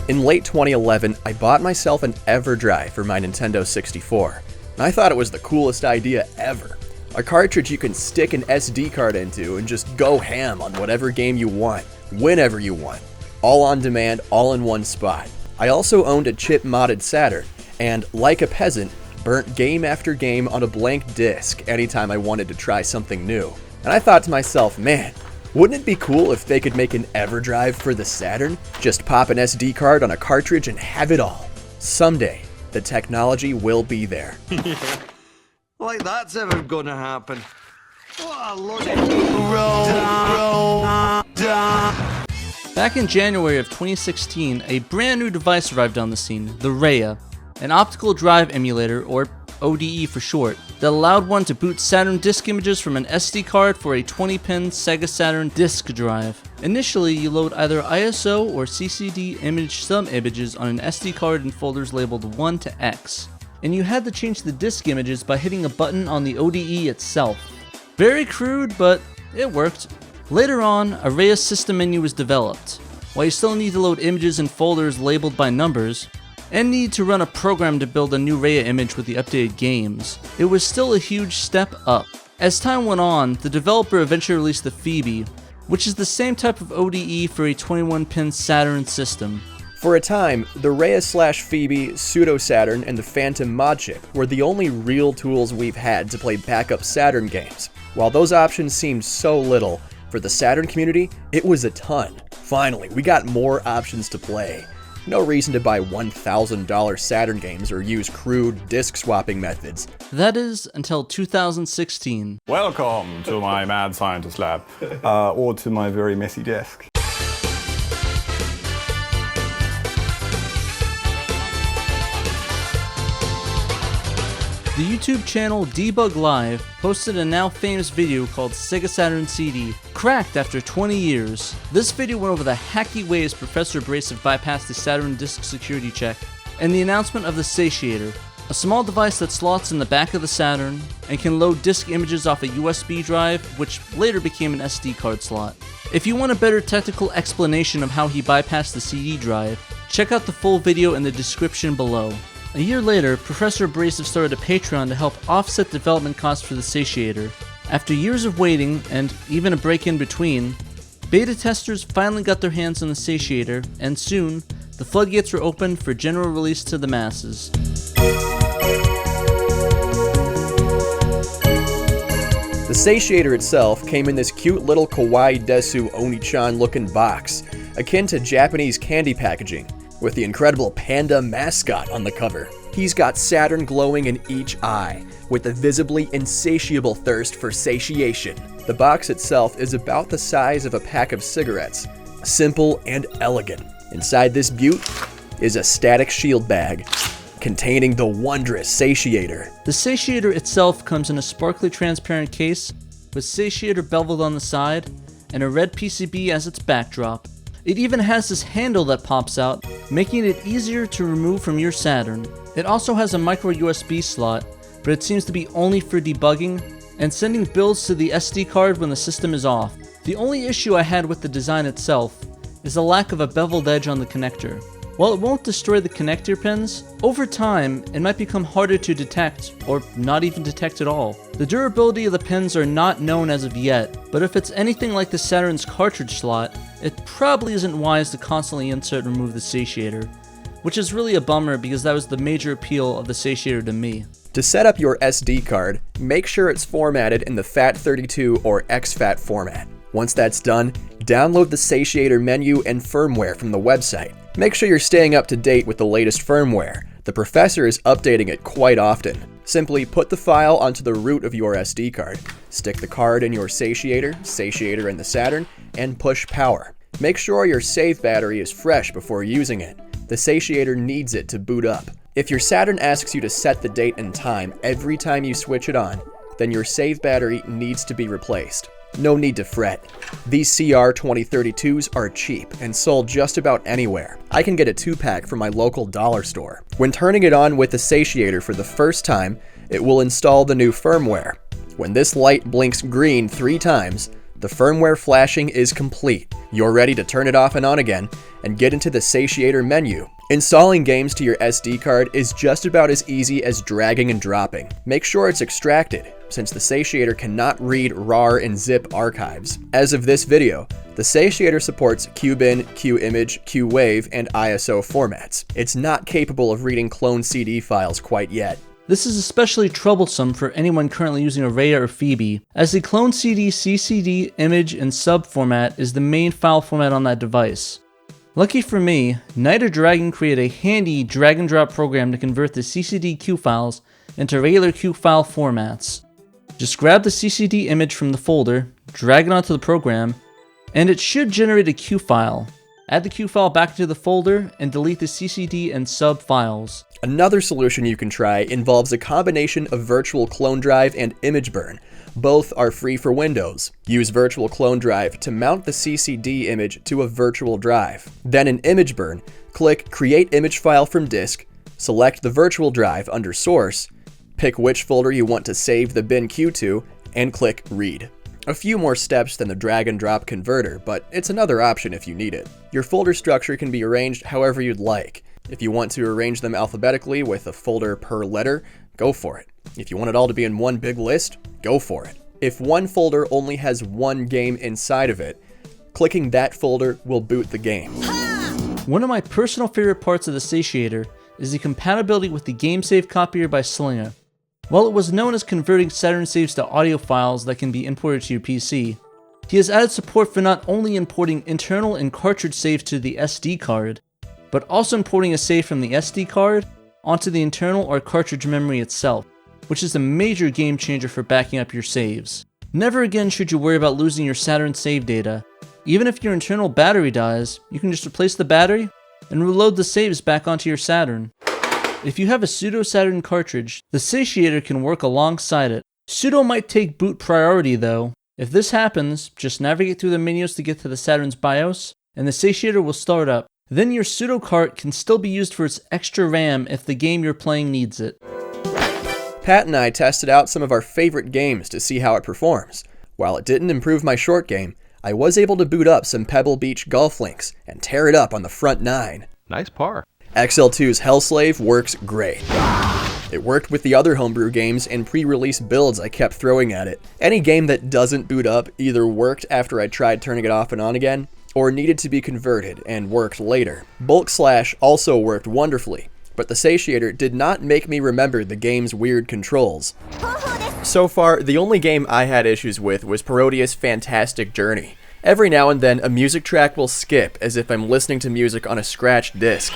In late 2011, I bought myself an EverDrive for my Nintendo 64, and I thought it was the coolest idea ever. A cartridge you can stick an SD card into and just go ham on whatever game you want, whenever you want. All on demand, all in one spot. I also owned a chip-modded Saturn, and like a peasant, burnt game after game on a blank disc anytime I wanted to try something new. And I thought to myself, man, wouldn't it be cool if they could make an EverDrive for the Saturn? Just pop an SD card on a cartridge and have it all. Someday, the technology will be there. Like that's ever gonna happen. Back in January of 2016, a brand new device arrived on the scene, the Rhea, an optical drive emulator, or ODE for short, that allowed one to boot Saturn disk images from an SD card for a 20-pin Sega Saturn disk drive. Initially, you load either ISO or CCD image sub-images on an SD card in folders labeled 1 to X, and you had to change the disk images by hitting a button on the ODE itself. Very crude, but it worked. Later on, a Rhea system menu was developed. While you still need to load images in folders labeled by numbers, and need to run a program to build a new Rhea image with the updated games, it was still a huge step up. As time went on, the developer eventually released the Phoebe, which is the same type of ODE for a 21-pin Saturn system. For a time, the Rhea/Phoebe, Pseudo-Saturn, and the Phantom mod chip were the only real tools we've had to play backup Saturn games. While those options seemed so little, for the Saturn community, it was a ton. Finally, we got more options to play. No reason to buy $1,000 Saturn games or use crude disc swapping methods. That is, until 2016. Welcome to my mad scientist lab, or to my very messy desk. The YouTube channel debuglive posted a now famous video called Sega Saturn CD, cracked after 20 years. This video went over the hacky ways Professor Abrasive bypassed the Saturn disk security check, and the announcement of the Satiator, a small device that slots in the back of the Saturn and can load disk images off a USB drive, which later became an SD card slot. If you want a better technical explanation of how he bypassed the CD drive, check out the full video in the description below. A year later, Professor Abrasive started a Patreon to help offset development costs for the Satiator. After years of waiting, and even a break in between, beta testers finally got their hands on the Satiator, and soon, the floodgates were opened for general release to the masses. The Satiator itself came in this cute little kawaii desu oni-chan looking box, akin to Japanese candy packaging, with the incredible panda mascot on the cover. He's got Saturn glowing in each eye, with a visibly insatiable thirst for satiation. The box itself is about the size of a pack of cigarettes, simple and elegant. Inside this beaut is a static shield bag containing the wondrous Satiator. The Satiator itself comes in a sparkly transparent case with Satiator beveled on the side and a red PCB as its backdrop. It even has this handle that pops out, making it easier to remove from your Saturn. It also has a micro USB slot, but it seems to be only for debugging and sending builds to the SD card when the system is off. The only issue I had with the design itself is the lack of a beveled edge on the connector. While it won't destroy the connector pins, over time it might become harder to detect, or not even detect at all. The durability of the pins are not known as of yet, but if it's anything like the Saturn's cartridge slot, it probably isn't wise to constantly insert and remove the Satiator, which is really a bummer because that was the major appeal of the Satiator to me. To set up your SD card, make sure it's formatted in the FAT32 or exFAT format. Once that's done, download the Satiator menu and firmware from the website. Make sure you're staying up to date with the latest firmware. The professor is updating it quite often. Simply put the file onto the root of your SD card, stick the card in your Satiator in the Saturn, and push power. Make sure your save battery is fresh before using it. The Satiator needs it to boot up. If your Saturn asks you to set the date and time every time you switch it on, then your save battery needs to be replaced. No need to fret. These CR2032s are cheap and sold just about anywhere. I can get a 2-pack from my local dollar store. When turning it on with the Satiator for the first time, it will install the new firmware. When this light blinks green 3 times, the firmware flashing is complete, You're ready to turn it off and on again and get into the Satiator menu. Installing games to your SD card is just about as easy as dragging and dropping. Make sure it's extracted, since the Satiator cannot read RAR and ZIP archives. As of this video, the Satiator supports QBin, QImage, QWave, and ISO formats. It's not capable of reading clone CD files quite yet. This is especially troublesome for anyone currently using a Rhea or Phoebe, as the clone CD, CCD, image, and sub format is the main file format on that device. Lucky for me, KnightOfDragon created a handy drag and drop program to convert the CCD Q files into regular Q file formats. Just grab the CCD image from the folder, drag it onto the program, and it should generate a Q file. Add the Q file back into the folder and delete the CCD and sub files. Another solution you can try involves a combination of Virtual Clone Drive and Image Burn. Both are free for Windows. Use Virtual Clone Drive to mount the CCD image to a virtual drive. Then in Image Burn, click Create Image File from Disk, select the virtual drive under Source, pick which folder you want to save the bin Q to, and click Read. A few more steps than the drag and drop converter, but it's another option if you need it. Your folder structure can be arranged however you'd like. If you want to arrange them alphabetically with a folder per letter, go for it. If you want it all to be in one big list, go for it. If one folder only has one game inside of it, clicking that folder will boot the game. One of my personal favorite parts of the Satiator is the compatibility with the GameSave copier by Slinga. While it was known as converting Saturn saves to audio files that can be imported to your PC, he has added support for not only importing internal and cartridge saves to the SD card, but also importing a save from the SD card onto the internal or cartridge memory itself, which is a major game changer for backing up your saves. Never again should you worry about losing your Saturn save data. Even if your internal battery dies, you can just replace the battery and reload the saves back onto your Saturn. If you have a pseudo Saturn cartridge, the Satiator can work alongside it. Pseudo might take boot priority though. If this happens, just navigate through the menus to get to the Saturn's BIOS, and the Satiator will start up. Then your pseudo cart can still be used for its extra RAM if the game you're playing needs it. Pat and I tested out some of our favorite games to see how it performs. While it didn't improve my short game, I was able to boot up some Pebble Beach golf links and tear it up on the front nine. Nice par. XL2's Hellslave works great. It worked with the other homebrew games and pre-release builds I kept throwing at it. Any game that doesn't boot up either worked after I tried turning it off and on again, or needed to be converted and worked later. Bulk Slash also worked wonderfully, but the Satiator did not make me remember the game's weird controls. So far, the only game I had issues with was Parodia's Fantastic Journey. Every now and then, a music track will skip as if I'm listening to music on a scratched disc.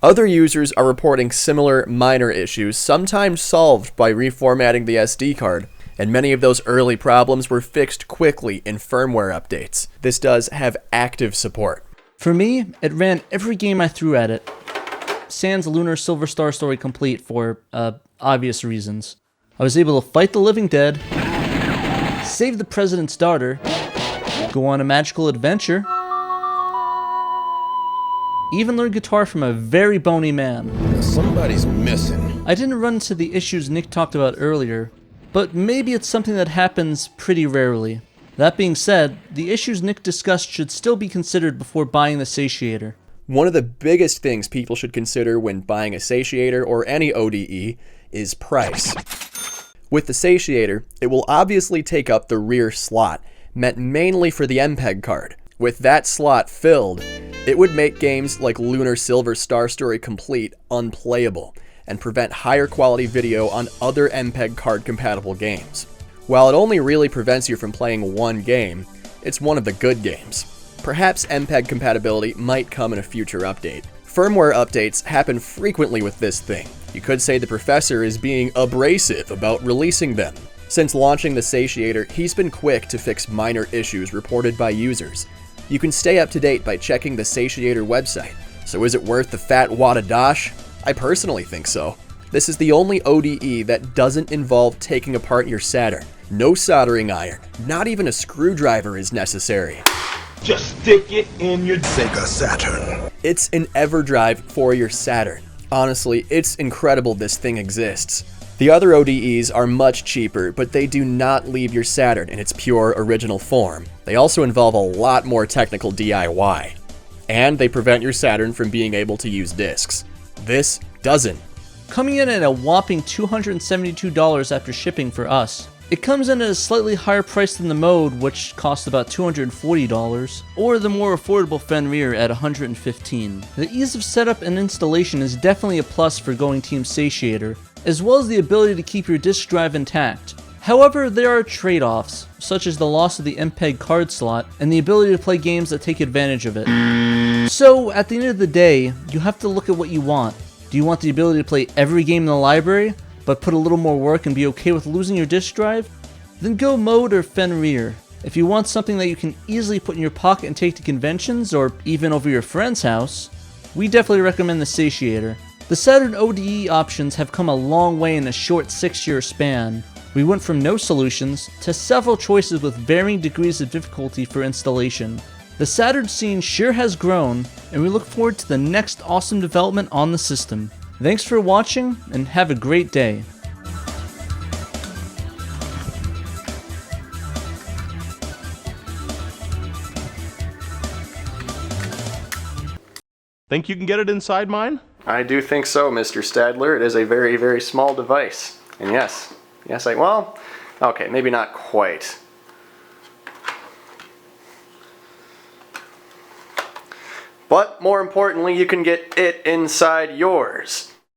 Other users are reporting similar minor issues, sometimes solved by reformatting the SD card, and many of those early problems were fixed quickly in firmware updates. This does have active support. For me, it ran every game I threw at it. Sans Lunar Silver Star Story complete for obvious reasons. I was able to fight the living dead, save the president's daughter, go on a magical adventure, even learn guitar from a very bony man. Somebody's missing. I didn't run into the issues Nick talked about earlier, but maybe it's something that happens pretty rarely. That being said, the issues Nick discussed should still be considered before buying the Satiator. One of the biggest things people should consider when buying a Satiator or any ODE is price. With the Satiator, it will obviously take up the rear slot, meant mainly for the MPEG card. With that slot filled, it would make games like Lunar Silver Star Story Complete unplayable and prevent higher quality video on other MPEG card compatible games. While it only really prevents you from playing one game, it's one of the good games. Perhaps MPEG compatibility might come in a future update. Firmware updates happen frequently with this thing. You could say the professor is being abrasive about releasing them. Since launching the Satiator, he's been quick to fix minor issues reported by users. You can stay up to date by checking the Satiator website. So is it worth the fat wad of dosh? I personally think so. This is the only ODE that doesn't involve taking apart your Saturn. No soldering iron, not even a screwdriver is necessary. Just stick it in your Sega Saturn. It's an EverDrive for your Saturn. Honestly, it's incredible this thing exists. The other ODEs are much cheaper, but they do not leave your Saturn in its pure original form. They also involve a lot more technical DIY. And they prevent your Saturn from being able to use discs. This doesn't. Coming in at a whopping $272 after shipping for us. It comes in at a slightly higher price than the Mode, which costs about $240, or the more affordable Fenrir at $115. The ease of setup and installation is definitely a plus for going Team Satiator, as well as the ability to keep your disk drive intact. However, there are trade-offs, such as the loss of the MPEG card slot and the ability to play games that take advantage of it. So, at the end of the day, you have to look at what you want. Do you want the ability to play every game in the library, but put a little more work and be okay with losing your disk drive? Then go Mode or Fenrir. If you want something that you can easily put in your pocket and take to conventions, or even over your friend's house, we definitely recommend the Satiator. The Saturn ODE options have come a long way in a short 6-year span. We went from no solutions to several choices with varying degrees of difficulty for installation. The Saturn scene sure has grown, and we look forward to the next awesome development on the system. Thanks for watching, and have a great day. Think you can get it inside mine? I do think so, Mr. Stadler. It is a very, very small device. And yes, well, okay, maybe not quite. But more importantly, you can get it inside yours.